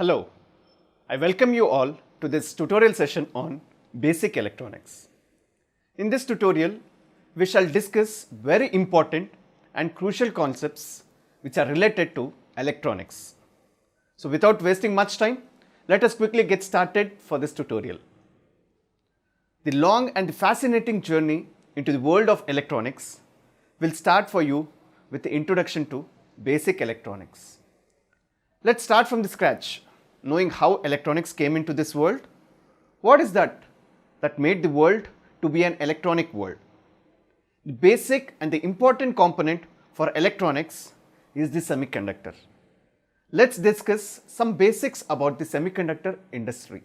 Hello, I welcome you all to this tutorial session on basic electronics. In this tutorial, we shall discuss very important and crucial concepts which are related to electronics. So without wasting much time, let us quickly get started for this tutorial. The long and fascinating journey into the world of electronics will start for you with the introduction to basic electronics. Let's start from the scratch, knowing how electronics came into this world. What is that made the world to be an electronic world? The basic and the important component for electronics is the semiconductor. Let's discuss some basics about the semiconductor industry.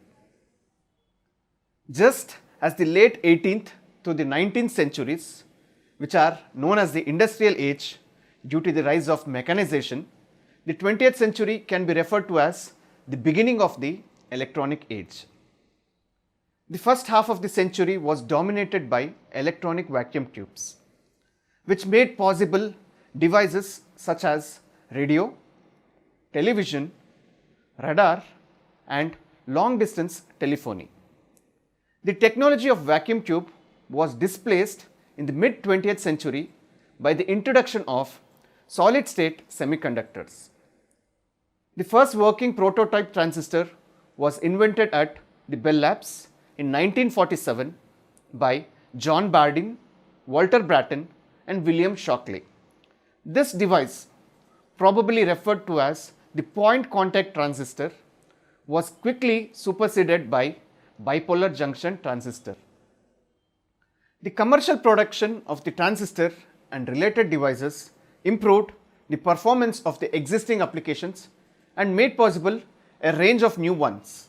Just as the late 18th to the 19th centuries, which are known as the industrial age due to the rise of mechanization, the 20th century can be referred to as the beginning of the electronic age. The first half of the century was dominated by electronic vacuum tubes, which made possible devices such as radio, television, radar, and long-distance telephony. The technology of vacuum tube was displaced in the mid-20th century by the introduction of solid-state semiconductors. The first working prototype transistor was invented at the Bell Labs in 1947 by John Bardeen, Walter Brattain, and William Shockley. This device, probably referred to as the point contact transistor, was quickly superseded by bipolar junction transistor. The commercial production of the transistor and related devices improved the performance of the existing applications and made possible a range of new ones.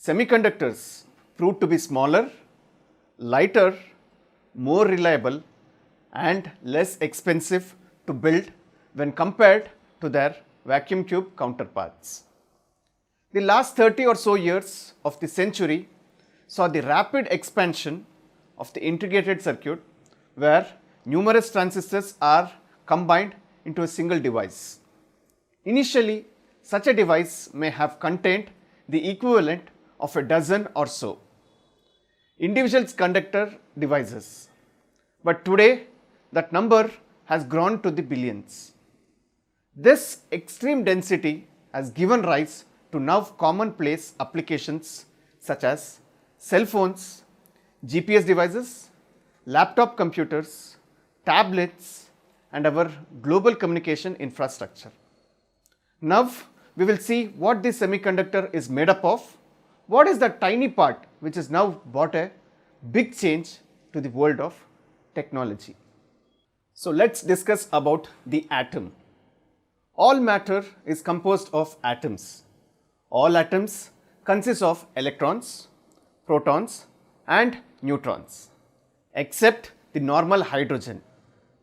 Semiconductors proved to be smaller, lighter, more reliable, and less expensive to build when compared to their vacuum tube counterparts. The last 30 or so years of the century saw the rapid expansion of the integrated circuit, where numerous transistors are combined into a single device. Initially, such a device may have contained the equivalent of a dozen or so individual conductor devices, but today that number has grown to the billions. This extreme density has given rise to now commonplace applications such as cell phones, GPS devices, laptop computers, tablets, and our global communication infrastructure. Now we will see what this semiconductor is made up of. What is the tiny part which has now brought a big change to the world of technology? So let's discuss about the atom. All matter is composed of atoms. All atoms consist of electrons, protons, and neutrons, except the normal hydrogen,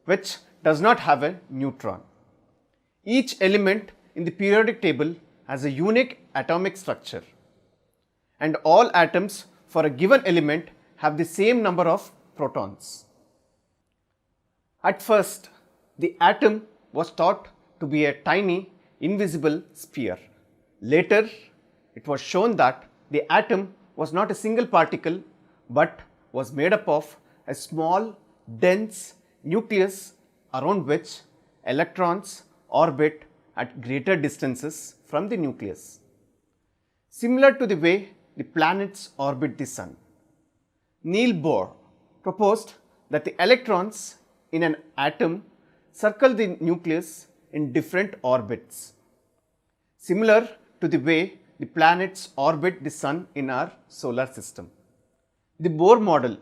which does not have a neutron. Each element in the periodic table has a unique atomic structure, and all atoms for a given element have the same number of protons. At first, the atom was thought to be a tiny, invisible sphere. Later, it was shown that the atom was not a single particle but was made up of a small, dense nucleus around which electrons orbit at greater distances from the nucleus, similar to the way the planets orbit the sun. Niels Bohr proposed that the electrons in an atom circle the nucleus in different orbits, similar to the way the planets orbit the sun in our solar system. The Bohr model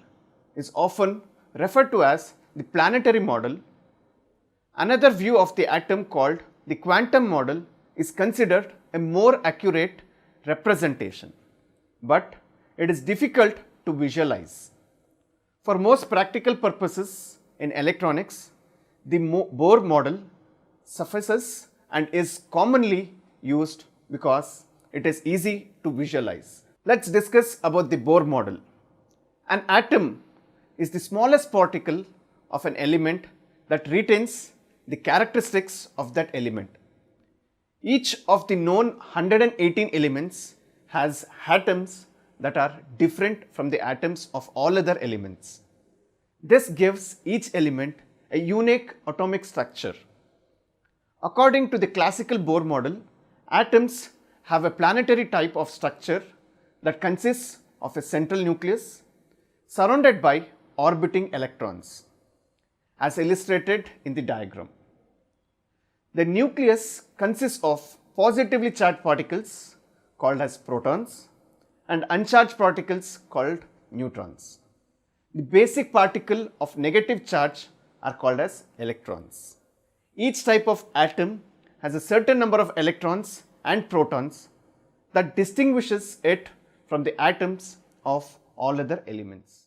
is often referred to as the planetary model. Another view of the atom, called the quantum model, is considered a more accurate representation, but it is difficult to visualize. For most practical purposes in electronics, the Bohr model suffices and is commonly used because it is easy to visualize. Let's discuss about the Bohr model. An atom is the smallest particle of an element that retains the characteristics of that element. Each of the known 118 elements has atoms that are different from the atoms of all other elements. This gives each element a unique atomic structure. According to the classical Bohr model, atoms have a planetary type of structure that consists of a central nucleus surrounded by orbiting electrons, as illustrated in the diagram. The nucleus consists of positively charged particles called as protons and uncharged particles called neutrons. The basic particle of negative charge are called as electrons. Each type of atom has a certain number of electrons and protons that distinguishes it from the atoms of all other elements.